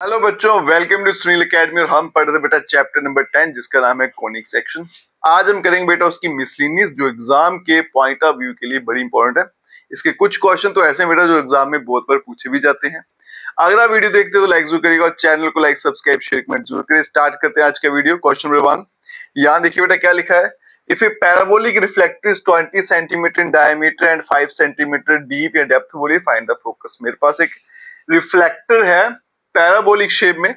Hello बच्चों, welcome to Sunil academy. और हम पढ़ रहे बेटा चैप्टर नंबर 10 जिसका नाम है कोनिक सेक्शन। आज हम करेंगे बेटा उसकी मिसलिनियस, जो एग्जाम के पॉइंट ऑफ व्यू के लिए बड़ी इंपॉर्टेंट है। इसके कुछ क्वेश्चन तो ऐसे हैं बेटा जो एग्जाम में बहुत बार पूछे भी जाते हैं। अगर आप वीडियो देखते हो तो लाइक जरूर करिएगा और चैनल को लाइक सब्सक्राइब शेयर कमेंट जरूर करिए। स्टार्ट करते हैं आज का वीडियो। क्वेश्चन नंबर 1, यहाँ देखिए बेटा क्या लिखा है। If A parabolic reflector is 20 centimetre in diameter and 5 centimetre deep या डेप्थ, बोलिए फाइंड द फोकस। मेरे पास एक रिफ्लेक्टर है पैराबोलिक शेप में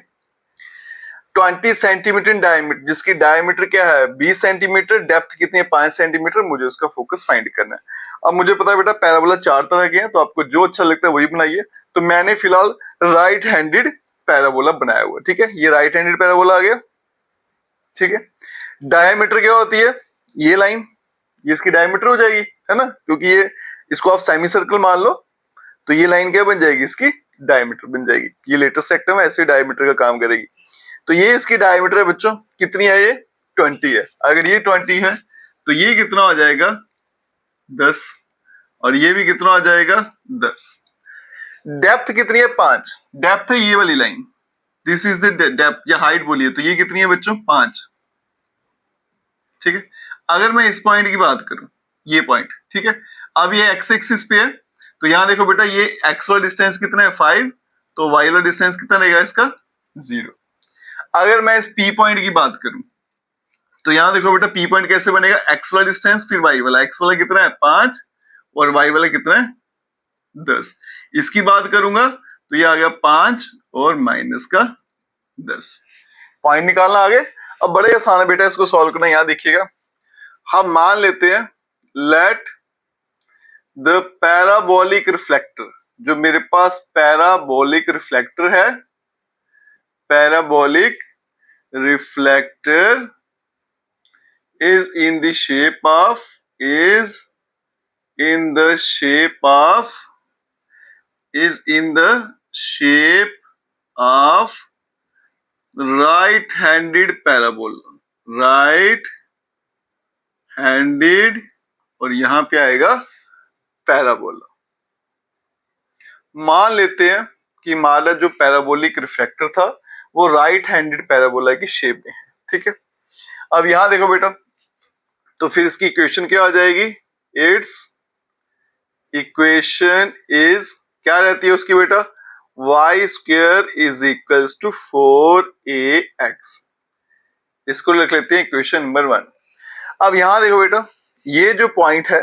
20 सेंटीमीटर डायमीटर, जिसकी डायमीटर क्या है 20 सेंटीमीटर, डेप्थ कितनी है 5 सेंटीमीटर। मुझे उसका फोकस फाइंड करना है। अब मुझे पता है बेटा पैराबोला 4 तरह के हैं, तो आपको जो अच्छा लगता है वही बनाइए। तो मैंने फिलहाल राइट हैंडेड पैराबोला बनाया हुआ है। ठीक है, ये राइट हैंडेड पैराबोला आ गया। ठीक है, डायमीटर क्या होती है, ये लाइन, ये इसकी डायमीटर हो जाएगी, है ना, क्योंकि ये इसको आप सेमी सर्कल मान लो, तो ये लाइन क्या बन जाएगी, इसकी डायमीटर बन जाएगी। ये लेटेस्ट सेक्टर में ऐसे डायमीटर का काम करेगी। तो ये इसकी डायमीटर है बच्चों, कितनी है, ये 20 है। अगर ये 20 है तो ये कितना हो जाएगा 10, और ये भी कितना हो जाएगा 10। डेप्थ कितनी है 5, डेप्थ है ये वाली line, this is the depth या हाइट बोलिए, तो ये कितनी है बच्चों 5। ठीक है, अगर मैं इस पॉइंट की बात करूं, ये पॉइंट, ठीक है, अब ये एक्स एक्सिस पे है, तो यहां देखो बेटा ये एक्स वाला डिस्टेंस कितना है 5, तो वाई वाला डिस्टेंस कितना रहेगा इसका 0। अगर मैं इस पी पॉइंट की बात करूं, तो यहां देखो बेटा पी पॉइंट कैसे बनेगा, एक्स वाला डिस्टेंस फिर वाई वाला, एक्स वाला कितना है 5 और वाई वाला कितना है 10। इसकी बात करूंगा तो ये आ गया 5 और माइनस का 10। पॉइंट निकालना आगे। अब बड़े आसान है बेटा इसको सॉल्व करना। यहां देखिएगा, हम मान लेते हैं लेट द पैराबोलिक रिफ्लेक्टर, जो मेरे पास पैराबोलिक रिफ्लेक्टर है, parabolic reflector is in the shape of right handed parabola, right handed, और यहां पे आएगा पैराबोला। मान लेते हैं कि हमारा जो पैराबोलिक रिफ्लेक्टर था वो राइट हैंडेड पैराबोला की शेप में है। ठीक है, अब यहां देखो बेटा, तो फिर इसकी इक्वेशन क्या हो जाएगी, इट्स इक्वेशन इज क्या रहती है उसकी बेटा, y square is equals to 4ax। इसको लिख लेते हैं इक्वेशन नंबर 1। अब यहां देखो बेटा, ये जो पॉइंट है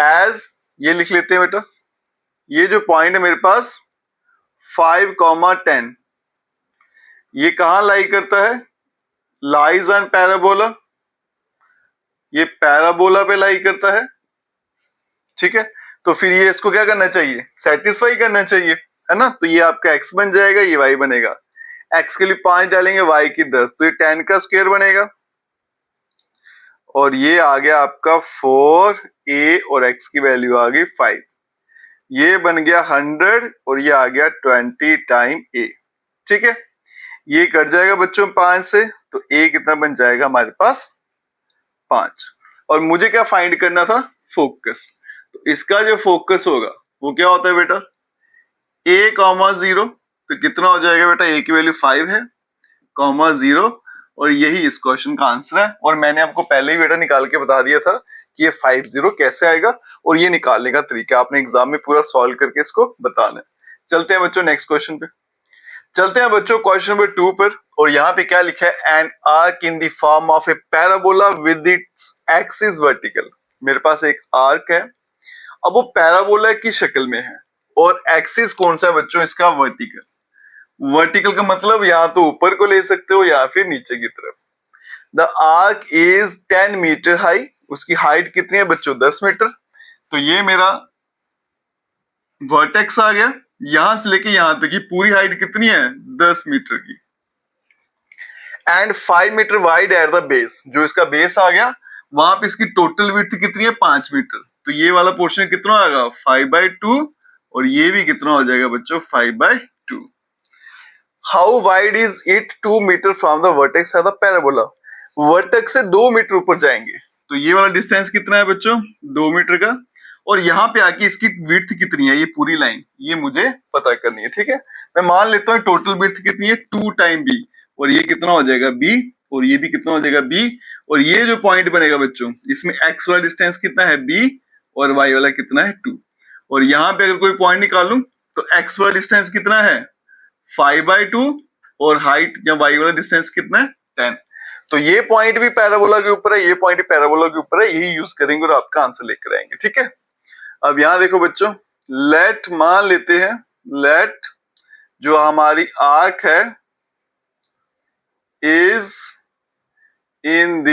एज, ये लिख लेते हैं बेटा, ये जो पॉइंट है मेरे पास 5,10, ये कहां लाई करता है, लाइज ऑन पैराबोला, ये पैराबोला पे लाई करता है। ठीक है, तो फिर ये इसको क्या करना चाहिए, सेटिस्फाई करना चाहिए, है ना। तो ये आपका x बन जाएगा, ये y बनेगा। x के लिए 5 डालेंगे, y की 10, तो ये 10 का स्क्वायर बनेगा, और ये आ गया आपका 4a और x की वैल्यू आ गई 5, ये बन गया 100 और ये आ गया 20 टाइम a। ठीक है, ये कट जाएगा बच्चों 5 से, तो a कितना बन जाएगा हमारे पास 5। और मुझे क्या फाइंड करना था, फोकस। तो इसका जो फोकस होगा वो क्या होता है बेटा, a,0, तो कितना हो जाएगा बेटा, a की वैल्यू 5 है, 0, और यही इस क्वेश्चन का आंसर है। और मैंने आपको पहले ही बेटा निकाल के बता दिया था कि ये 50 कैसे आएगा, और ये निकालने का तरीका आपने एग्जाम में पूरा सॉल्व करके इसको बताना है। चलते हैं बच्चों नेक्स्ट क्वेश्चन पे, चलते हैं बच्चों क्वेश्चन नंबर 2 पर। और यहाँ पे क्या लिखा है, an arc in the form of A parabola with its axis vertical. मेरे पास एक आर्क है, अब वो पैराबोला की शक्ल में है, और एक्सिस कौन सा है बच्चों, इसका वर्टिकल। वर्टिकल का मतलब या तो ऊपर को ले सकते हो या फिर नीचे की तरफ। The arc is 10 metre high, उसकी हाइट कितनी है बच्चों 10 मीटर। तो ये मेरा वर्टेक्स आ गया, यहां से लेके यहां तक की पूरी हाइट कितनी है 10 मीटर की, and 5 metre wide at the base, जो इसका बेस आ गया वहां पे इसकी टोटल विड्थ कितनी है 5 मीटर। तो ये वाला पोर्शन कितना आएगा 5/2, और ये भी कितना हो जाएगा बच्चों 5/2। How wide is it 2 metre from the vertex of the parabola, vertex से 2 मीटर ऊपर जाएंगे, तो ये वाला डिस्टेंस कितना है बच्चों 2 मीटर का, और यहाँ पे आके इसकी विड्थ कितनी है, ये पूरी लाइन, ये मुझे पता करनी है। ठीक है, मैं मान लेता हूँ टोटल विड्थ कितनी है 2 टाइम बी, और ये कितना हो जाएगा बी, और ये भी कितना हो जाएगा बी, और ये जो पॉइंट बनेगा बच्चों, इसमें एक्स वाला डिस्टेंस कितना है बी, और वाई वाला कितना है 2, और यहाँ पे अगर कोई पॉइंट निकालूं तो एक्स वाला डिस्टेंस कितना है 5/2, और हाइट या वाई वाला डिस्टेंस कितना है 10। तो ये पॉइंट भी पैराबोला के ऊपर है, ये पॉइंट भी पैराबोला के ऊपर है, यही यूज करेंगे और आपका आंसर लेकर आएंगे। ठीक है, अब यहां देखो बच्चों, लेट मान लेते हैं, लेट जो हमारी आर्क है is in the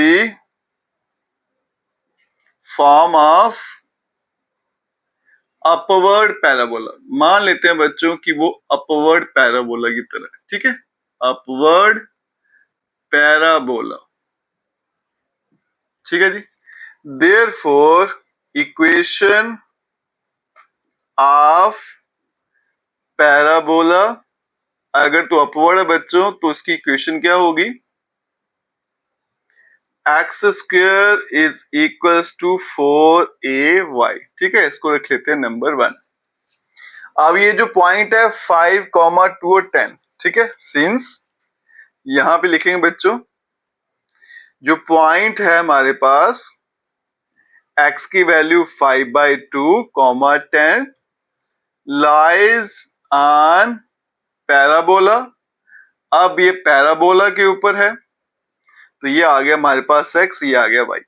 form of upward parabola. मान लेते हैं बच्चों कि वो अपवर्ड पैराबोला की तरह है। ठीक है, अपवर्ड पैराबोला। ठीक है जी, देयरफॉर इक्वेशन ऑफ पैराबोला, अगर तो अपवर्ड है बच्चों तो उसकी इक्वेशन क्या होगी, x square is equals to 4ay। ठीक है, इसको रख लेते हैं नंबर 1। अब ये जो पॉइंट है 5, 2 और 10, ठीक है, सिंस यहां पे लिखेंगे बच्चों, जो पॉइंट है हमारे पास x की वैल्यू 5/2, 10 लाइज ऑन पैराबोला। अब ये पैराबोला के ऊपर है, तो ये आ गया हमारे पास x, ये आ गया y।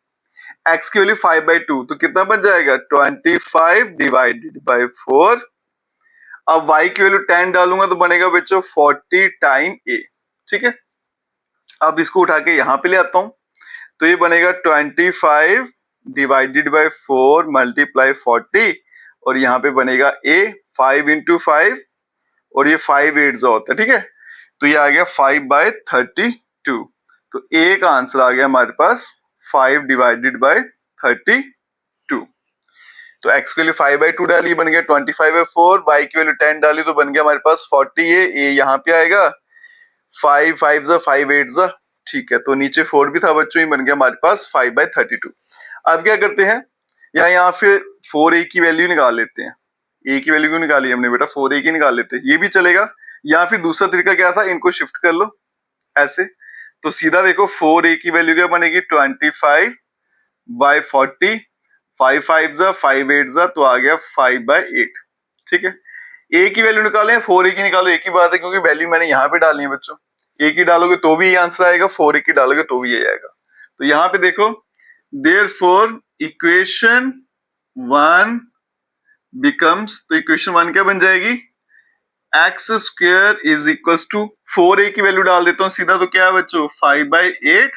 x की वैल्यू 5/2, तो कितना बन जाएगा 25 डिवाइडेड बाय 4। अब y की वैल्यू 10 डालूंगा तो बनेगा बच्चों 40 टाइम a। ठीक है, अब इसको उठा के यहां पे ले आता हूं, तो ये बनेगा 25 डिवाइडेड बाय 4 मल्टीप्लाई 40, और यहाँ पे बनेगा a 5 × 5, और ये 5 8 होता है। ठीक है, तो ये आ गया 5/32, तो a का आंसर आ गया हमारे पास 5 डिवाइडेड बाय 32। तो x की वैल्यू 5/2 डाली, बन गया 25/4, y की वैल्यू 10 डाली तो बन गया हमारे पास 40, a यहाँ पे आएगा 5 5 5 8। ठीक है, तो नीचे 4 भी था बच्चों, ये बन गया हमारे पास 5/32। अब क्या करते हैं, यहाँ फिर 4a की वैल्यू निकाल लेते हैं। a की वैल्यू क्यों निकाली हमने बेटा, 4a की निकाल लेते हैं, ये भी चलेगा। या फिर दूसरा तरीका क्या था, इनको शिफ्ट कर लो ऐसे, तो सीधा देखो 4a की वैल्यू क्या बनेगी 25/40, 5 5 5 8, तो आ गया 5/8। ठीक है, a की वैल्यू निकालें 4a की निकालो, एक ही बात है, क्योंकि वैल्यू मैंने यहाँ पे डालनी है बच्चों। a की डालोगे तो भी ये आंसर आएगा, 4a की डालोगे तो भी ये आएगा। तो यहाँ पे देखो, देयरफॉर इक्वेशन 1 बिकम्स, तो इक्वेशन 1 क्या बन जाएगी, x square is equal to 4a की वैल्यू डाल देता हूँ सीधा, तो क्या है बच्चों 5/8,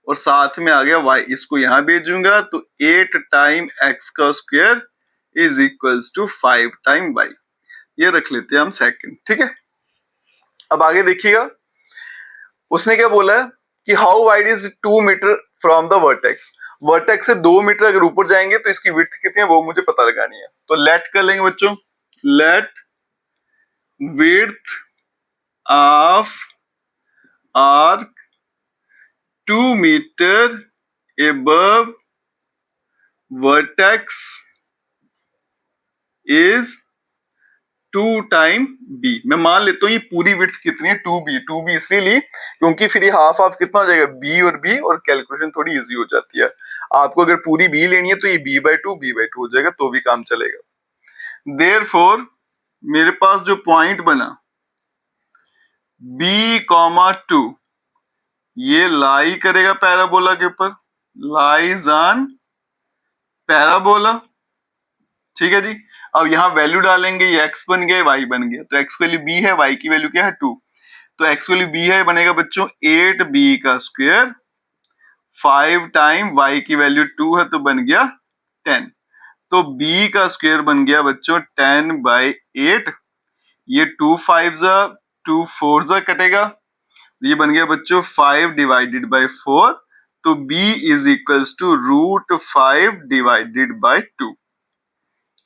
और साथ में आ गया y, इसको यहां भेजूंगा तो 8 टाइम x का square is equal to 5 time y। ये रख लेते हैं हम सेकंड। ठीक है, अब आगे देखिएगा, उसने क्या बोला है कि how wide is 2 metre from the vertex. Vertex से 2 मीटर अगर ऊपर जाएंगे तो इसकी विड्थ कितनी है वो मुझे पता लगानी है। तो लेट कर लेंगे बच्चों, let width of arc 2 metre above vertex is 2 time b। मैं मान लेता हूँ ये पूरी विड्थ कितनी है 2b। 2b इसलिए ली क्योंकि फिर ये हाफ हाफ कितना हो जाएगा b और b, और कैलकुलेशन थोड़ी इजी हो जाती है। आपको अगर पूरी b लेनी है तो ये b/2 हो जाएगा, तो भी काम चलेगा। देयरफॉर मेरे पास जो पॉइंट बना b, 2, ये लाई करेगा पैराबोला के ऊपर, लाइज ऑन पैराबोला। ठीक है जी, अब यहाँ वैल्यू डालेंगे, ये x बन गया, y बन गया, तो x की वैल्यू b है, y की वैल्यू क्या है 2, तो x की वैल्यू b है, बनेगा बच्चों 8b का स्क्वायर, 5 टाइम y की वैल्यू 2 है तो बन गया 10, तो b का स्क्वायर बन गया बच्चों 10/8। ये 2 5 2 4 कटेगा, ये बन गया बच्चों 5 डिवाइडेड बाय 4, तो b is equals to √5 divided by 2।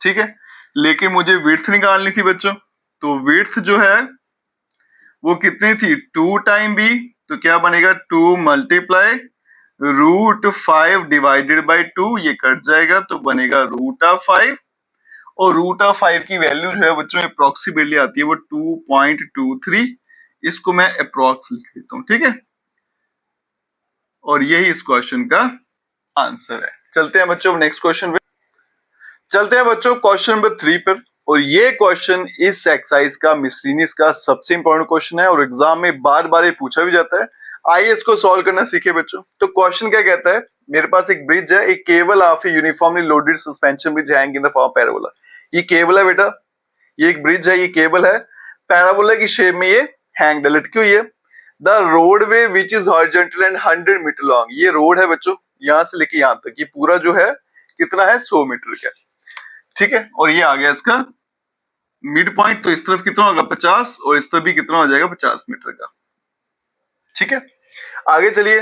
ठीक है, लेकिन मुझे विड्थ निकालनी थी बच्चों, तो विड्थ जो है वो कितनी थी 2 टाइम b, तो क्या बनेगा 2 मल्टीप्लाई √5 डिवाइडेड बाई 2, ये कट जाएगा तो बनेगा √5, और √5 की वैल्यू जो है बच्चों अप्रोक्सीमेटली आती है वो 2.23, इसको मैं अप्रोक्स लिख देता हूँ, ठीक है। और यही इस क्वेश्चन का आंसर है। चलते हैं बच्चों नेक्स्ट क्वेश्चन पे। चलते हैं बच्चों क्वेश्चन नंबर 3 पर, और ये क्वेश्चन इस एक्सरसाइज का मिसलिनियस का सबसे इंपॉर्टेंट क्वेश्चन है और एग्जाम में बार बार ये पूछा भी जाता है। आइए इसको सॉल्व करना सीखे बच्चों। तो क्वेश्चन क्या कहता है, मेरे पास एक ब्रिज है, एक cable of uniformly loaded suspension bridge hang in the form parabola. ये केबल है बेटा, ये एक ब्रिज है, ये केबल है, पैराबोला की शेप में ये हैंग लटकी हुई है। The roadway which is horizontal and 100 metre long, ये रोड है बच्चों यहां से लेके यहां तक, ये पूरा जो है कितना है 100 मीटर का, ठीक है। और ये आ गया इसका मिड पॉइंट, तो इस तरफ कितना होगा 50 और इस तरफ भी कितना हो जाएगा 50 मीटर का, ठीक है। आगे चलिए,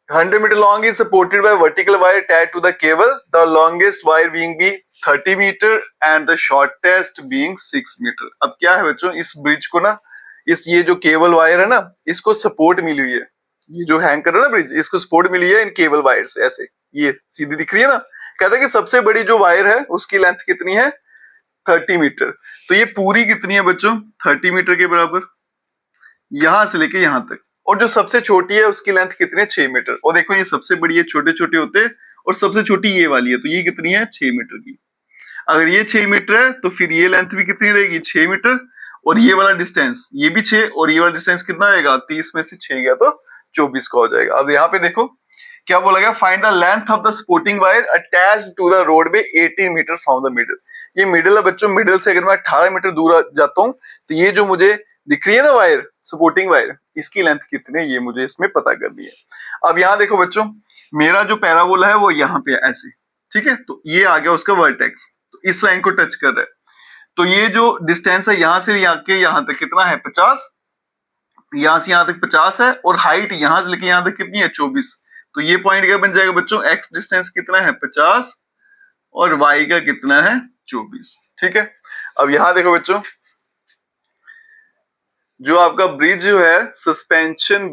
100 metre long is supported by vertical wire attached to the cable, the longest wire being भी 30 metre and the shortest being 6 metre. अब क्या है बच्चों, इस ब्रिज को ना, इस ये जो केबल वायर है ना, इसको सपोर्ट मिली हुई है, ये जो हैंग कर रहा है ना ब्रिज, इसको सपोर्ट मिली है इन केबल वायर से, ऐसे ये सीधी दिख रही है ना। कहता है कि सबसे बड़ी जो वायर है उसकी लेंथ कितनी है 30 मीटर, तो ये पूरी कितनी है बच्चों 30 मीटर के बराबर, यहां से लेके यहां तक। और जो सबसे छोटी है उसकी लेंथ कितनी है 6 मीटर। और देखो ये सबसे बड़ी है, छोटे छोटे होते हैं, और सबसे छोटी ये वाली है, तो ये कितनी है 6 मीटर की। अगर ये 6 मीटर है तो फिर ये लेंथ भी कितनी रहेगी 6 मीटर, और ये वाला डिस्टेंस ये भी 6, और ये वाला डिस्टेंस कितना आएगा 30 में से 6 गया तो 24 का हो जाएगा। अब यहाँ पे देखो क्या बोला गया, find the length of the supporting wire attached to the road में 18 मीटर फ्रॉम द मिडल। ये मिडल है बच्चों, मिडल से अगर मैं 18 मीटर दूर जाता हूँ तो ये जो मुझे दिख रही है ना वायर, सपोर्टिंग वायर, इसकी लेंथ कितनी है ये मुझे इसमें पता करनी है। अब यहाँ देखो बच्चों, मेरा जो पैराबोला है वो यहाँ पे ऐसे, ठीक है, तो ये आ गया उसका वर्टेक्स, तो इस लाइन को टच कर रहा है, तो ये जो डिस्टेंस है यहाँ से यहाँ तक कितना है 50, यहां से यहां तक 50 है, और हाइट यहां से लेके यहां तक कितनी है 24, तो ये पॉइंट क्या बन जाएगा बच्चों, एक्स डिस्टेंस कितना है 50 और वाई का कितना है 24, ठीक है। अब यहां देखो बच्चों, जो आपका ब्रिज जो है सस्पेंशन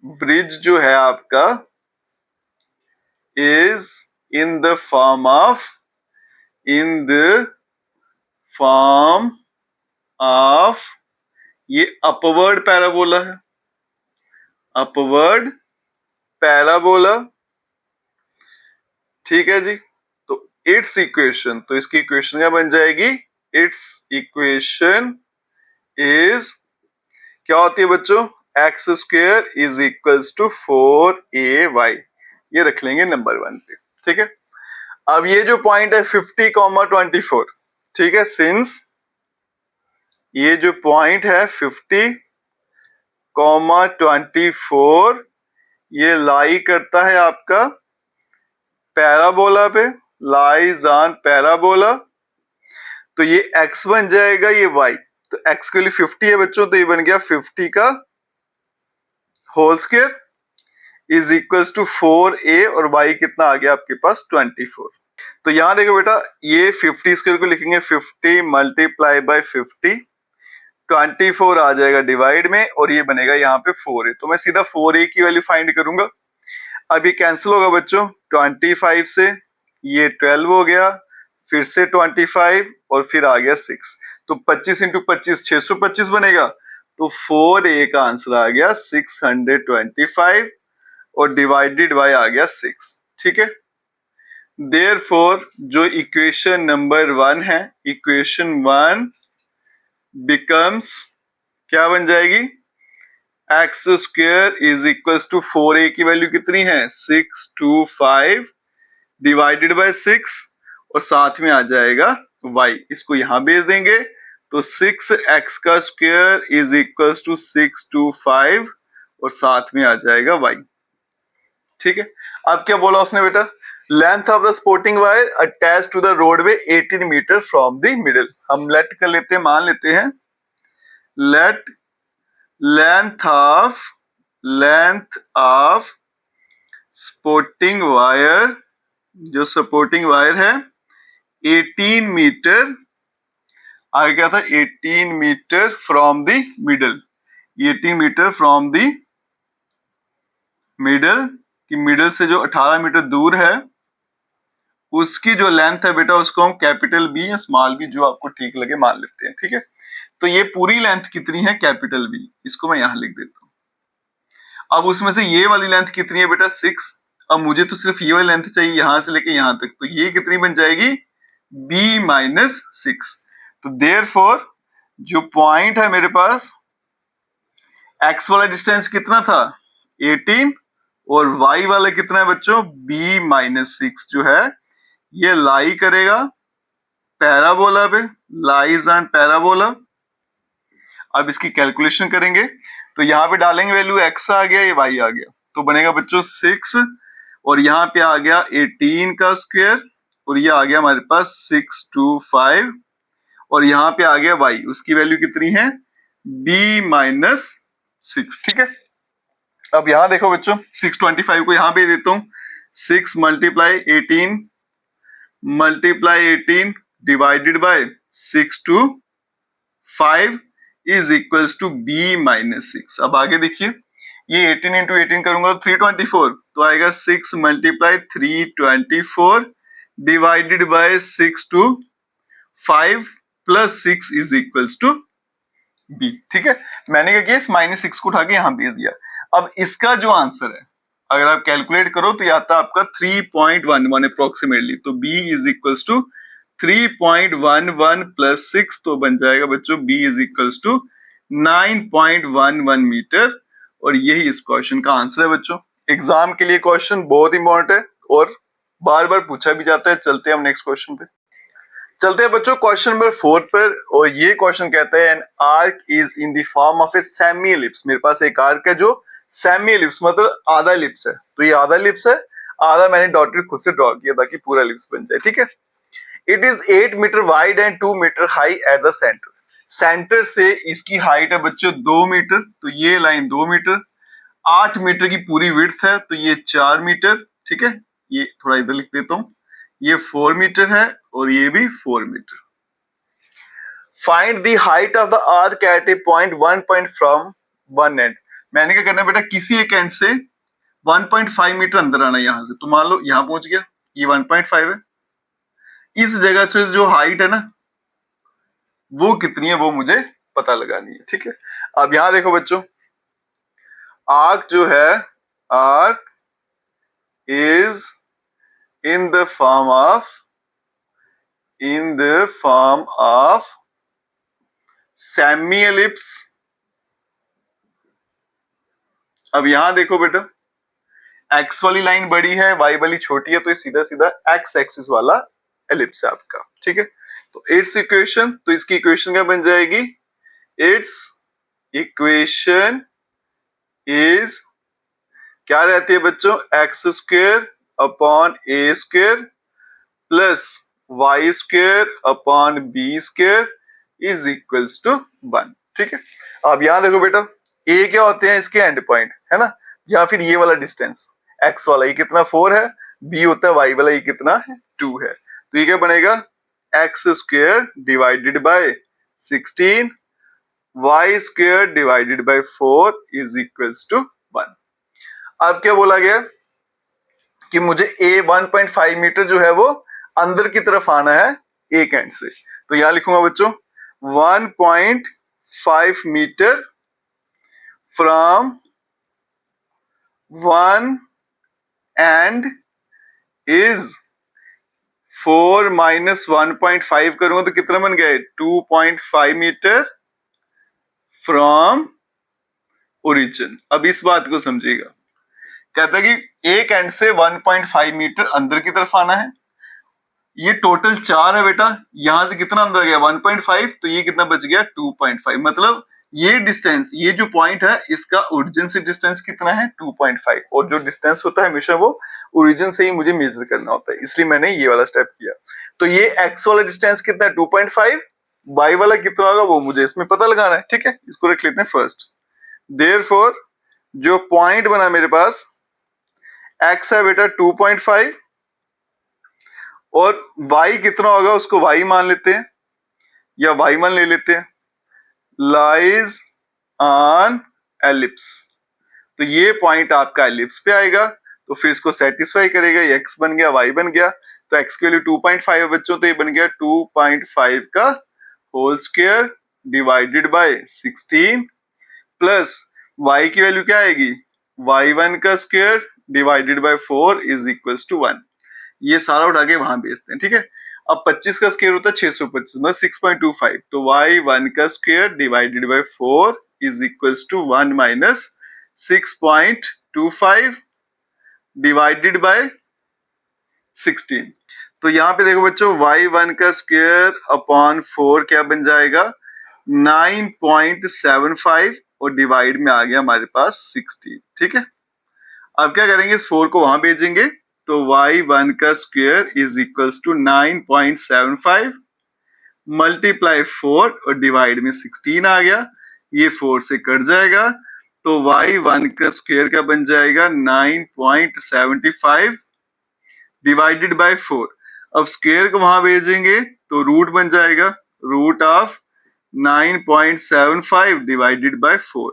ब्रिज जो है आपका is in the form of ये अपवर्ड पैराबोला है, अपवर्ड पैराबोला, ठीक है जी। तो इट्स इक्वेशन, तो इसकी इक्वेशन क्या बन जाएगी, इट्स इक्वेशन इज क्या होती है बच्चों, x square is equals to 4ay, ये रख लेंगे नंबर 1 पे, ठीक है। अब ये जो पॉइंट है 50,24, ठीक है, सिंस ये जो पॉइंट है 50,24 ये लाई करता है आपका पैराबोला पे, लाइज ऑन पैराबोला, तो ये x बन जाएगा, ये y, तो x के लिए 50 है बच्चों, तो ये बन गया 50 का whole square is equals to 4a, और y कितना आ गया आपके पास 24। तो यहां देखो बेटा, ये 50 स्क्वायर को लिखेंगे 50 मल्टीप्लाई बाय 50, 24 आ जाएगा डिवाइड में, और ये बनेगा यहाँ पे 4a, तो मैं सीधा 4a की वैल्यू फाइंड करूंगा। अब ये कैंसिल होगा बच्चों, 25 से ये 12 हो गया, फिर से 25 और फिर आ गया 6, तो 25 इंटू 25 625 बनेगा, तो 4a का आंसर आ गया 625 और डिवाइडेड बाय आ गया 6, ठीक है। देयरफॉर जो इक्वेशन नंबर 1 है, इक्वेशन 1 बिकम्स क्या बन जाएगी, x square is equal to 4a की वैल्यू कितनी है 625 डिवाइडेड बाय 6, और साथ में आ जाएगा y, इसको यहां भेज देंगे, तो 6x का स्क्वायर इज इक्वल टू 625 और साथ में आ जाएगा y, ठीक है। अब क्या बोला उसने बेटा, length of the supporting wire attach to the roadway 18 metre from the middle. हम लेट कर लेते हैं, मान लेते हैं, let length of supporting wire, जो सपोर्टिंग वायर है 18 मीटर, आगे क्या था 18 metre from the middle, 18 metre from the middle, कि मिडल से जो 18 मीटर दूर है उसकी जो लेंथ है बेटा उसको हम कैपिटल बी या स्मॉल बी जो आपको ठीक लगे मान लेते हैं, ठीक है। तो ये पूरी लेंथ कितनी है कैपिटल बी, इसको मैं यहां लिख देता हूं। अब उसमें से ये वाली लेंथ कितनी है बेटा 6। अब मुझे तो सिर्फ ये वाली लेंथ चाहिए यहां से लेके यहां तक, तो ये कितनी बन जाएगी b माइनस 6। तो देयरफॉर जो पॉइंट है मेरे पास x वाला डिस्टेंस कितना था 18 और y वाला कितना है बच्चों b माइनस 6 जो है ये लाई करेगा पैराबोला पे, लाइज ऑन पैराबोला। अब इसकी कैलकुलेशन करेंगे तो यहाँ पे डालेंगे वैल्यू x आ गया, ये y आ गया, तो बनेगा बच्चों 6 और यहाँ पे आ गया 18 का स्क्वायर और ये आ गया हमारे पास 625 और यहाँ पे आ गया y, उसकी वैल्यू कितनी है b माइनस 6, ठीक है। अब यहाँ देखो बच्चों 625 को यहाँ पे देता हूँ, 6 multiply 18 divided by 6 to 5 is equals to b minus 6। अब आगे देखिए ये 18 इंटू 18 करूंगा तो 324, तो आएगा 6 multiply 324 divided by 6 to 5 plus 6 is equals to b, ठीक है। मैंने क्या किया इस माइनस 6 को उठा के यहां भेज दिया। अब इसका जो आंसर है अगर आप कैलकुलेट करो तो ये आता है आपका 3.11 अप्रोक्सीमेटली, तो b is equals to 3.11 plus 6, तो बन जाएगा बच्चों b is equals to 9.11 metre और यही इस क्वेश्चन का आंसर है बच्चों। एग्जाम के लिए क्वेश्चन बहुत इंपॉर्टेंट है और बार बार पूछा भी जाता है। चलते हैं हम नेक्स्ट क्वेश्चन पे, चलते हैं बच्चों क्वेश्चन नंबर 4 पर। और ये क्वेश्चन कहता है an arc is in the form of a semi ellipse. मेरे पास एक आर्क है जो सेमी एलिप्स मतलब आधा एलिप्स है, तो ये आधा एलिप्स है, आधा मैंने डॉटेड खुद से ड्रॉ किया ताकि पूरा एलिप्स बन जाए, ठीक है। It is 8 metre wide and 2 metre high at the centre. Centre से इसकी हाइट है बच्चों 2 मीटर, तो ये लाइन 2 मीटर, 8 मीटर की पूरी विड्थ है, तो ये 4 मीटर, ठीक है। ये थोड़ा इधर लिख देता हूं, ये 4 मीटर है और ये भी 4 metre. Find the height of the arc at a point 1 point from one end. मैंने क्या करना है बेटा किसी एक एंड से 1.5 मीटर अंदर आना है यहां से, तो मान लो यहां पहुंच गया, ये 1.5 है, इस जगह से जो हाइट है ना वो कितनी है वो मुझे पता लगानी है, ठीक है। अब यहां देखो बच्चों आर्क जो है arc is in the form of semi ellipse. अब यहां देखो बेटा एक्स वाली लाइन बड़ी है वाई वाली छोटी है, तो ये सीधा सीधा एक्स एक्सिस वाला एलिप्स है आपका, ठीक है। तो इट्स इक्वेशन, तो इसकी इक्वेशन क्या बन जाएगी, इट्स इक्वेशन इज क्या रहती है बच्चों x square upon a square plus y square upon b square is equals to 1, ठीक है। अब यहां देखो बेटा ए क्या होते हैं इसके एंड पॉइंट है ना, या फिर ये वाला डिस्टेंस एक्स वाला ये कितना 4 है, बी होता है वाई वाला ये कितना है 2 है, तो ये क्या बनेगा x square divided by 16 y square divided by 4 is equals to 1। अब क्या बोला गया कि मुझे ए 1.5 मीटर जो है वो अंदर की तरफ आना है एक एंड से, तो यहां लिखूंगा बच्चों 1.5 metre from one end is 4 minus 1.5 करूंगा तो कितना बन गया 2.5 मीटर फ्रॉम ओरिजिन। अब इस बात को समझिएगा, कहता है कि एक एंड से 1.5 मीटर अंदर की तरफ आना है, ये टोटल 4 है बेटा, यहां से कितना अंदर गया 1.5, तो ये कितना बच गया 2.5, मतलब ये डिस्टेंस ये जो पॉइंट है इसका ओरिजिन से डिस्टेंस कितना है 2.5, और जो डिस्टेंस होता है हमेशा वो ओरिजिन से ही मुझे मेजर करना होता है, इसलिए मैंने ये वाला स्टेप किया। तो ये एक्स वाला डिस्टेंस कितना है 2.5, वाई वाला कितना होगा वो मुझे इसमें पता लगाना है, ठीक है। इसको रख लेते हैं फर्स्ट। देयरफॉर जो पॉइंट बना मेरे पास एक्स है बेटा 2.5 और y कितना होगा उसको y मान लेते हैं या y मान ले लेते हैं, लाइज ऑन एलिप्स। तो ये पॉइंट आपका एलिप्स पे आएगा, तो फिर इसको सेटिस्फाई करेगा। ये x बन गया, y बन गया, तो x की वैल्यू 2.5 है बच्चों, तो ये बन गया 2.5 का whole square divided by 16 plus y की वैल्यू क्या आएगी, y1 का square divided by 4 is equal to 1। ये सारा उठा के वहां भेजते हैं, ठीक है। अब 25 का स्क्वायर होता है 625, मतलब 6.25, तो y1 का square divided by 4 is equal to 1 minus 6.25 divided by 16। तो यहाँ पे देखो बच्चों, y1 का स्क्वायर अपॉन 4 क्या बन जाएगा, 9.75, और डिवाइड में आ गया हमारे पास 16, ठीक है। अब क्या करेंगे, इस 4 को वहां भेजेंगे, तो y1 का square is equal to 9.75 multiply 4 और डिवाइड में 16 आ गया, ये 4 से कट जाएगा, तो y1 का स्क्वायर का बन जाएगा 9.75 डिवाइडेड बाय 4। अब स्क्वायर को वहां भेजेंगे तो रूट बन जाएगा रूट ऑफ 9.75 डिवाइडेड बाय 4,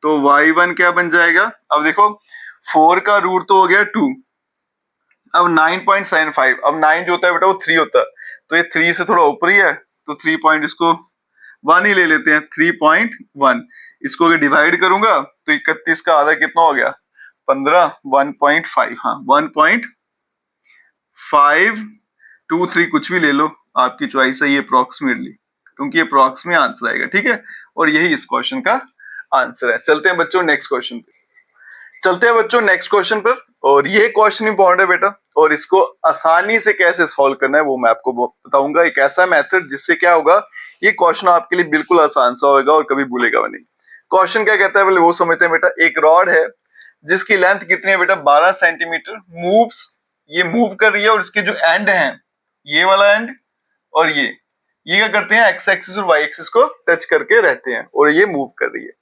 तो y1 क्या बन जाएगा, अब देखो 4 का रूट तो हो गया 2, अब 9.75, अब 9 जो होता है बेटा वो 3 होता है, तो ये 3 से थोड़ा ऊपर ही है, तो 3 पॉइंट इसको 1 ही ले लेते हैं, 3.1। इसको अगर डिवाइड करूंगा तो 31 का आधा कितना हो गया, 15, 1.5, हाँ 1.523, कुछ भी ले लो, आपकी चॉइस है ये अप्रोक्सीमेटली, क्योंकि ये अप्रोक्स में आंसर आएगा, ठीक है। और यही इस क्वेश्चन का आंसर है। चलते हैं बच्चों नेक्स्ट क्वेश्चन पे, और ये क्वेश्चन इंपॉर्टेंट है बेटा, और इसको आसानी से कैसे सॉल्व करना है वो मैं आपको बताऊंगा। एक ऐसा मेथड जिससे क्या होगा, ये क्वेश्चन आपके लिए बिल्कुल आसान सा होगा और कभी भूलेगा नहीं। क्वेश्चन क्या कहता है पहले वो समझते हैं बेटा। एक रॉड है जिसकी लेंथ कितनी है बेटा, 12 सेंटीमीटर, मूव्स, ये मूव कर रही है, और इसके जो एंड है, ये वाला एंड और ये क्या करते हैं, एक्स एक्सिस और वाई एक्सिस को टच करके रहते हैं, और ये मूव कर रही है।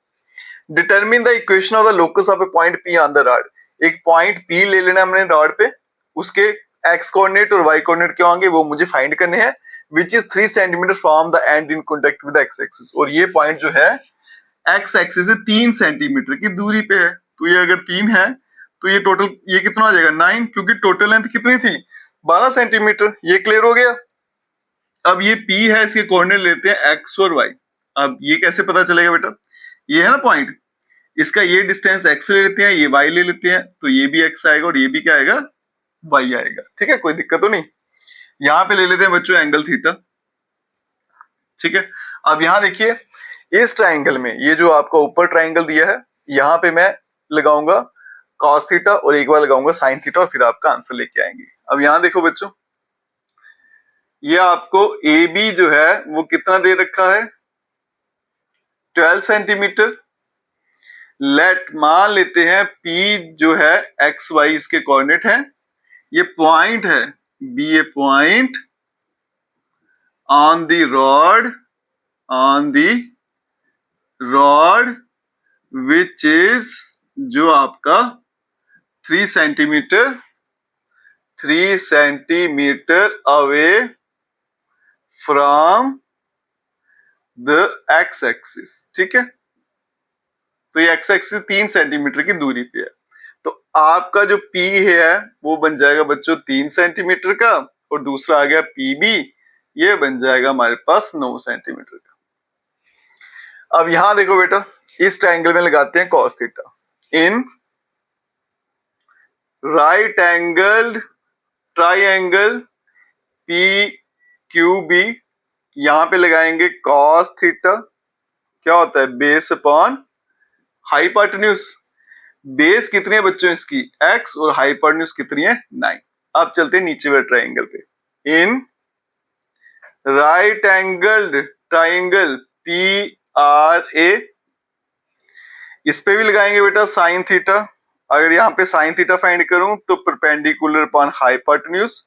Determine the equation of the locus of A point P on the rod. एक पॉइंट पी ले लेना हमने रॉड पे, उसके एक्स कोऑर्डिनेट और वाई कोऑर्डिनेट क्या होंगे वो मुझे फाइंड करने हैं, which is 3 centimetre from the and in contact with x axis, और ये पॉइंट जो है एक्स एक्सिस से 3 सेंटीमीटर की दूरी पे है। तो ये अगर 3 है तो ये टोटल ये कितना हो जाएगा 9, क्योंकि टोटल लेंथ कितनी थी 12 सेंटीमीटर। ये क्लियर हो गया। अब ये P है, इसके कोऑर्डिनेट लेते हैं x और y। अब ये कैसे पता चलेगा बेटा, ये है ना पॉइंट, इसका ये डिस्टेंस x ले लेते हैं, ये y ले लेते हैं, तो ये भी x आएगा और ये भी क्या आएगा, y आएगा, ठीक है, कोई दिक्कत तो नहीं। यहाँ पे ले लेते हैं बच्चों एंगल थीटा, ठीक है। अब यहाँ देखिए इस ट्राइंगल में, ये जो आपका ऊपर ट्राइंगल दिया है, यहाँ पे मैं लगाऊंगा cos थीटा और एक बार लगाऊंगा sin थीटा, और फिर आपका आंसर लेके आएंगे। अब यहाँ देखो बच्चों, ये आपको ए बी जो है वो कितना दे रखा है, 12 सेंटीमीटर। लेट मान लेते हैं P जो है एक्स वाई इसके कोऑर्डिनेट है, ये पॉइंट है B, a point on the rod which is जो आपका 3 centimetre away from the x axis, ठीक है। तो ये एक्स एक्सिस 3 सेंटीमीटर की दूरी पे है, तो आपका जो P है वो बन जाएगा बच्चों 3 सेंटीमीटर का, और दूसरा आ गया PB, ये बन जाएगा हमारे पास 9 सेंटीमीटर का। अब यहां देखो बेटा, इस ट्रायंगल में लगाते हैं cos theta. In right angled triangle PQB, यहां पे लगाएंगे cos थीटा, क्या होता है बेस अपॉन हाइपोटेन्यूज। बेस कितनी है बच्चों इसकी x, और हाइपोटेन्यूज कितनी है 9। अब चलते हैं नीचे वाले ट्राइंगल पे। In right angled triangle PRA, इस पे भी लगाएंगे बेटा साइन थीटा। अगर यहाँ पे साइन थीटा फाइंड करूं तो परपेंडिकुलर अपॉन हाइपोटेन्यूज,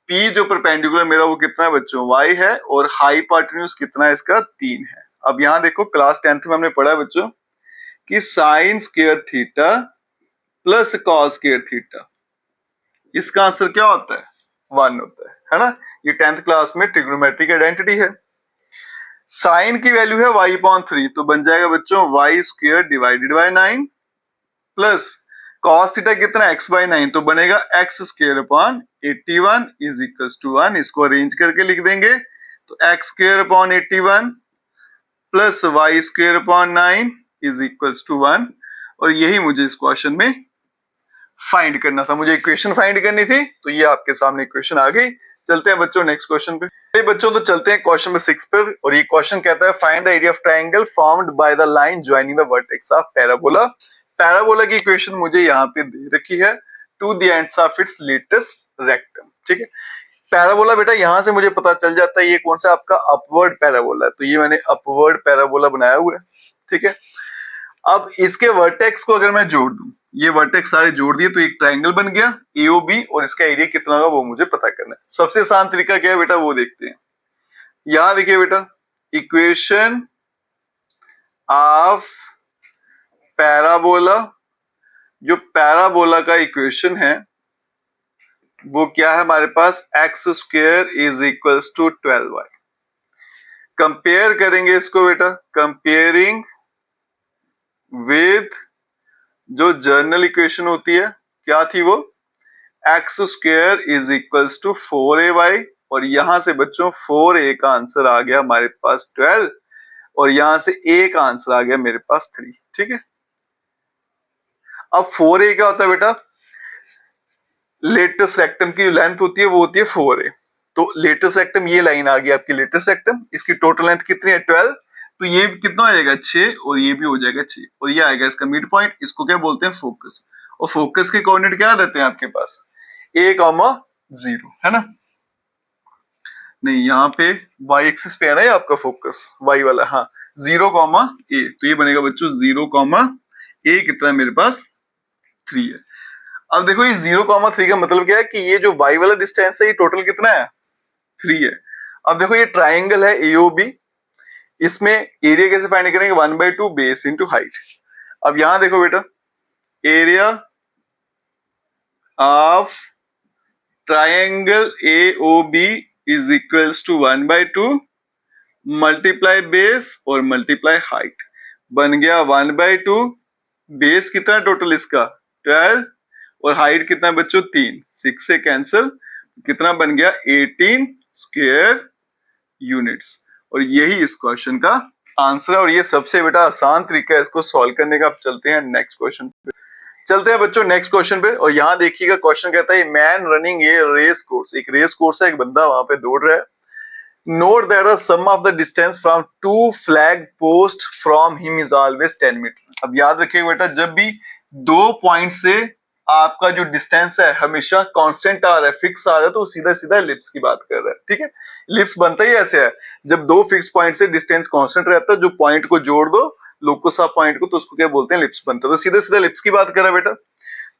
P जो परपेंडिकुलर मेरा वो कितना है बच्चों y है, और हाइपोटेन्यूज कितना है इसका 3 है। अब यहाँ देखो क्लास 10th में हमने पढ़ा बच्चों कि sine square theta plus cos square theta, इसका आंसर क्या होता है 1 होता है ना। ये 10th क्लास में ट्रिग्नोमेट्रिक आइडेंटिटी है। साइन की वैल्यू है y/3, तो बन जाएगा बच्चों y² divided by 9 plus cos theta कितना x/9, तो बनेगा x² इज इक्वल्स टू 1। इसको अरेंज करके लिख देंगे तो x² plus y² is equals to 1। और यही मुझे इस क्वेश्चन में फाइंड करना था, मुझे इक्वेशन फाइंड करनी थी, तो ये आपके सामने इक्वेशन आ गई। चलते हैं बच्चों नेक्स्ट क्वेश्चन पे। बच्चों तो चलते हैं क्वेश्चन नंबर 6 पर, और ये क्वेश्चन कहता है find the area of triangle formed by the line joining the vertex of parabola. Parabola की इक्वेशन मुझे यहाँ पे दे रखी है to the ends of its latus rectum. ठीक है, पैराबोला बेटा यहाँ से मुझे पता चल जाता है ये कौन सा आपका अपवर्ड पैराबोला है, तो ये मैंने अपवर्ड पैराबोला बनाया हुआ है। ठीक है, अब इसके वर्टेक्स को अगर मैं जोड़ दूं, ये वर्टेक्स सारे जोड़ दिए तो एक ट्रायंगल बन गया AOB, और इसका एरिया कितना होगा वो मुझे पता करना है। सबसे आसान तरीका क्या है बेटा वो देखते हैं। यहां देखिए बेटा, इक्वेशन ऑफ पैराबोला, जो पैराबोला का इक्वेशन है वो क्या है हमारे पास, x² is equals to 12y। Compare करेंगे इसको बेटा, कंपेयरिंग विद जो जर्नल इक्वेशन होती है, क्या थी वो, x² is equals to 4ay, और यहां से बच्चों 4a का आंसर आ गया हमारे पास 12, और यहां से a का आंसर आ गया मेरे पास 3। ठीक है, अब 4a क्या होता है बेटा, लेटेस्ट रेक्टम की जो लेंथ होती है वो होती है 4a, तो लेटेस्ट रेक्टम ये लाइन आ गई आपकी लेटेस्ट रेक्टम, इसकी टोटल लेंथ कितनी है 12, तो ये कितना हो जाएगा 6, और ये भी हो जाएगा 6, और ये आएगा इसका मिड पॉइंट। इसको क्या बोलते हैं, फोकस। और फोकस के कोऑर्डिनेट क्या रहते हैं आपके पास, a,0 है ना, नहीं यहाँ पे y एक्सिस पे है ना ये आपका फोकस, y वाला, हाँ 0,a, तो ये बनेगा बच्चों 0,a कितना है मेरे पास 3 है। अब देखो ये 0,3 का मतलब क्या है कि ये जो y वाला डिस्टेंस है ये टोटल कितना है 3 है। अब देखो ये ट्राइंगल है AOB, इसमें एरिया कैसे फाइंड करेंगे, 1/2 बेस इंटू हाइट। अब यहां देखो बेटा, area of triangle AOB is equals to 1/2 multiply base और मल्टीप्लाई हाइट, बन गया 1/2, बेस कितना टोटल इसका 12, और हाइट कितना बच्चों 3, 6 से कैंसिल, कितना बन गया 18 स्क्वायर यूनिट्स। और यही इस क्वेश्चन का आंसर है, और ये सबसे बेटा आसान तरीका है इसको सॉल्व करने का। अब चलते हैं नेक्स्ट क्वेश्चन पे, चलते हैं बच्चों नेक्स्ट क्वेश्चन पे। और यहाँ देखिएगा क्वेश्चन कहता है man running a race course, एक रेस कोर्स है, एक बंदा वहां पे दौड़ रहा है। Note that the sum of the distance from 2 flag post from him is always 10 metre. अब याद रखिएगा बेटा, जब भी 2 पॉइंट से आपका जो डिस्टेंस है हमेशा कांस्टेंट आ रहा है, फिक्स आ रहा है, तो सीधा सीधा एलिप्स की बात कर रहा है। ठीक है, एलिप्स बनता ही ऐसे है, जब 2 फिक्स पॉइंट से डिस्टेंस कांस्टेंट रहता है, जो पॉइंट को जोड़ दो लोकस ऑफ पॉइंट को, तो उसको क्या बोलते हैं एलिप्स बनता है। तो सीधा सीधा एलिप्स की बात कर रहा है बेटा,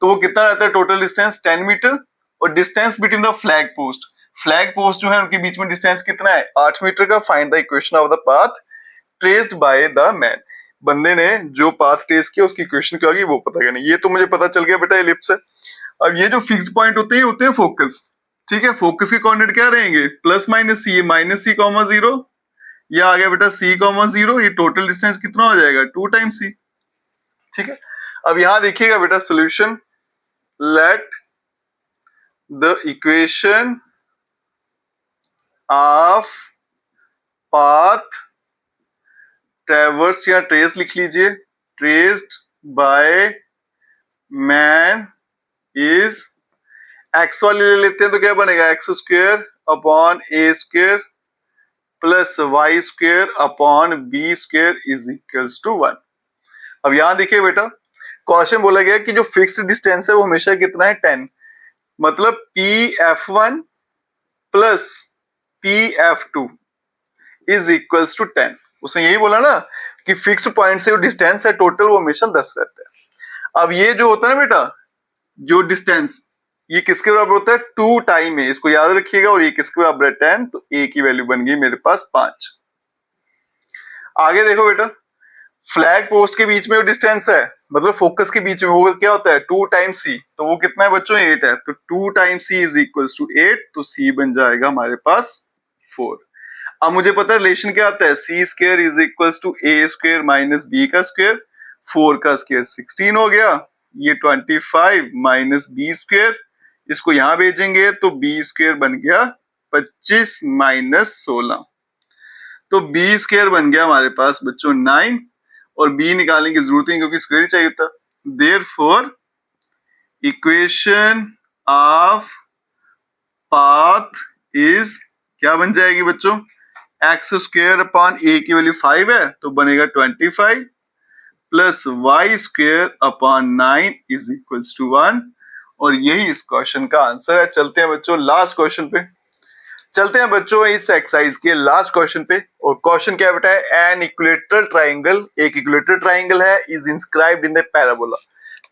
तो वो कितना रहता है टोटल डिस्टेंस 10 मीटर, और distance between the flag post, flag post जो है उनके बीच में डिस्टेंस कितना है 8 मीटर का। Find the equation of the path traced by the man, बंदे ने जो पाथ ट्रेस किया उसकी इक्वेशन क्या होगी वो पता करना। ये तो मुझे पता चल गया बेटा एलिप्स है। अब ये जो फिक्स पॉइंट होते हैं फोकस। ठीक है, फोकस के कोऑर्डिनेट क्या रहेंगे, प्लस माइनस c, -c,0, ये आ गया बेटा c,0, ये टोटल डिस्टेंस कितना हो जाएगा 2 टाइम्स c। ठीक है, अब यहां देखिएगा बेटा solution, let the equation of path traverse या ट्रेस लिख लीजिए, traced by man is, x वाली ले लेते हैं तो क्या बनेगा x² upon a² plus y² upon b² is equals to 1। अब यहां देखिए बेटा, क्वेश्चन बोला गया कि जो फिक्स्ड डिस्टेंस है वो हमेशा कितना है 10, मतलब pf1 plus pf2 is equals to 10। उसने यही बोला ना कि फिक्स्ड पॉइंट से जो डिस्टेंस है टोटल वो हमेशा 10 रहता है। अब ये जो होता है ना बेटा, जो डिस्टेंस ये किसके बराबर होता है 2 टाइम है, इसको याद रखिएगा, और ये किसके बराबर है 10, तो a की वैल्यू बन गई मेरे पास 5। आगे देखो बेटा, फ्लैग पोस्ट के बीच में जो डिस्टेंस है मतलब फोकस के बीच में वो क्या होता है 2 टाइम्स c, तो वो कितना है बच्चों 8 है, तो 2 times c is equals to 8, तो c बन जाएगा हमारे पास 4। अब मुझे पता है रिलेशन क्या आता है, C square is equals to A square minus B का स्क्वायर, 4 का स्क्वायर 16 हो गया, ये 25 माइनस बी स्क्वायर, इसको यहां भेजेंगे तो बी स्क्वायर बन गया 25 माइनस 16, तो बी स्क्वायर बन गया हमारे पास बच्चों 9, और बी निकालने की जरूरत नहीं क्योंकि स्क्वायर ही चाहिए था। Therefore equation of path is क्या बन जाएगी बच्चों, एक्स स्क्वायर अपॉन ए की वैल्यू 5 है तो बनेगा 25 plus y square upon 9 is equals to 1, और यही इस क्वेश्चन का आंसर है। चलते हैं बच्चों लास्ट क्वेश्चन पे, चलते हैं बच्चों इस एक्सरसाइज के लास्ट क्वेश्चन पे। और क्वेश्चन क्या बेटा है, एन इक्विलेटरल ट्राइंगल, एक इक्विलेटरल ट्राइंगल है, is inscribed in the parabola.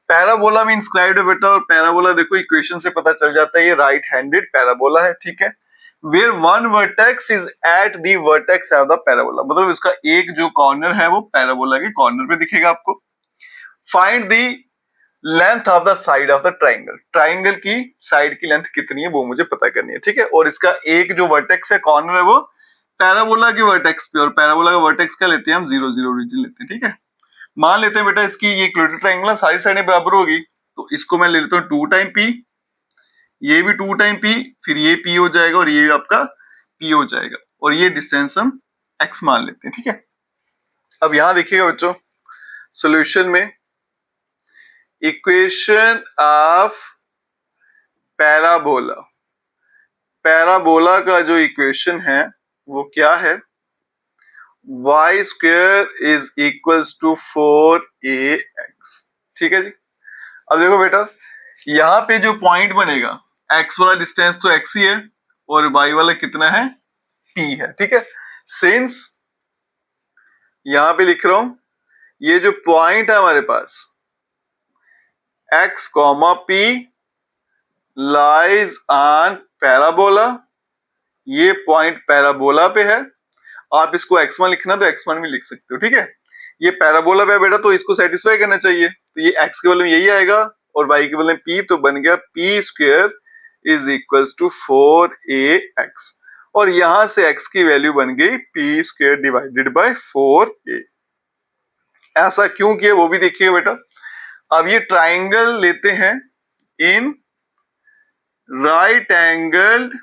Parabola में इंस्क्राइब्ड है बेटा, और पैराबोला देखो इक्वेशन से पता चल जाता है ये राइट हैंडेड पैराबोला है, ठीक है। Where one vertex is at the vertex of the parabola, मतलब इसका एक जो कॉर्नर है वो पैराबोला के कॉर्नर पे दिखेगा आपको। Find the length of the side of the triangle, triangle की साइड की लेंथ कितनी है वो मुझे पता करनी है, ठीक है। और इसका एक जो वर्टेक्स है कॉर्नर है वो पैराबोला के वर्टेक्स पे, और पैराबोला का वर्टेक्स क्या लेते हैं हम, 0 0 ओरिजिन लेते हैं, ठीक है। मान लेते हैं बेटा इसकी ये इक्विलेटरल ट्राइंगल सारी साइडें बराबर होगी, तो इसको मैं ले लेता हूँ 2 टाइम पी, ये भी 2 टाइम पी, फिर ये पी हो जाएगा और ये आपका पी हो जाएगा, और ये डिस्टेंस हम एक्स मान लेते हैं, ठीक है। अब यहां देखिएगा बच्चों सॉल्यूशन में इक्वेशन ऑफ पैराबोला, पैराबोला का जो इक्वेशन है वो क्या है, y square is equals to 4ax, ठीक है जी। अब देखो बेटा यहाँ पे जो पॉइंट बनेगा, x वाला डिस्टेंस तो x ही है और y वाला कितना है, p है, ठीक है। सिंस यहां पे लिख रहा हूं ये जो पॉइंट है हमारे पास x, p lies on parabola, ये पॉइंट पैराबोला पे है, आप इसको x1 लिखना तो x1 भी लिख सकते हो, ठीक है। ये पैराबोला पे है बेटा तो इसको सेटिस्फाई करना चाहिए, तो ये x के बदले में यही आएगा और y के बदले में p, तो बन गया p square is equals to 4ax, और यहां से x की वैल्यू बन गई p square divided bye 4a। ऐसा क्यों किया वो भी देखिए बेटा। अब ये ट्राइंगल लेते हैं in right angled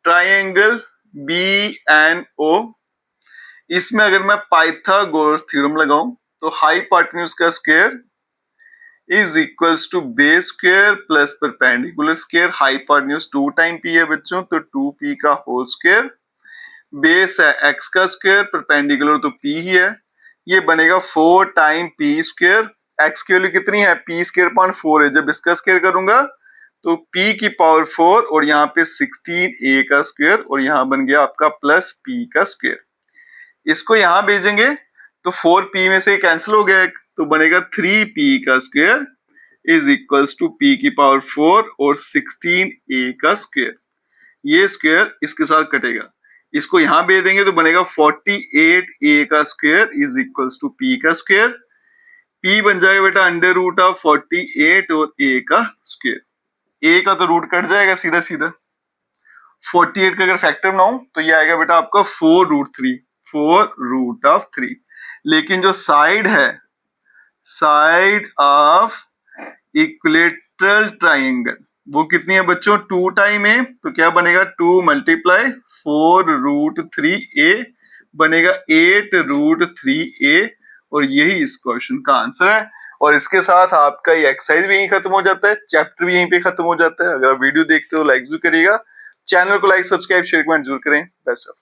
triangle BNO, इसमें अगर मैं पाइथागोरस थ्योरम लगाऊं तो हाइपोटेन्यूज का square is equals to base square plus perpendicular square, hypotenuse 2 time p है बच्चों तो 2p का होल स्क्वायर, बेस है x का स्क्वायर, परपेंडिकुलर तो p ही है, ये बनेगा 4 टाइम p स्क्वायर, x की वैल्यू कितनी है p स्क्वायर अपॉन 4 है, जब इसका स्क्वायर करूंगा तो p की पावर 4 और यहाँ पे 16a का स्क्वायर, और यहाँ बन गया आपका प्लस p का स्क्वायर। इसको यहां भेजेंगे तो 4p में से कैंसिल हो गया तो बनेगा 3p का square is equals to p की पावर 4 और 16a का स्क्वायर, ये स्क्वायर इसके साथ कटेगा, इसको यहां भेज देंगे तो बनेगा 48a का square is equals to p का स्क्वायर, p बन जाएगा बेटा अंडर रूट ऑफ 48 और a का स्क्वायर, a का तो रूट कट जाएगा सीधा सीधा, 48 का अगर फैक्टर बनाऊं तो ये आएगा बेटा आपका 4√3, लेकिन जो साइड है साइड ऑफ इक्विलेटरल ट्राइंगल वो कितनी है बच्चों, 2 टाइम a, तो क्या बनेगा 2 मल्टीप्लाई 4√3a बनेगा 8√3a, और यही इस क्वेश्चन का आंसर है। और इसके साथ आपका ये एक्सरसाइज भी यहीं खत्म हो जाता है, चैप्टर भी यहीं पे खत्म हो जाता है। अगर आप वीडियो देखते हो लाइक जरूर करिएगा, चैनल को लाइक सब्सक्राइब शेयर कमेंट जरूर करें। Best of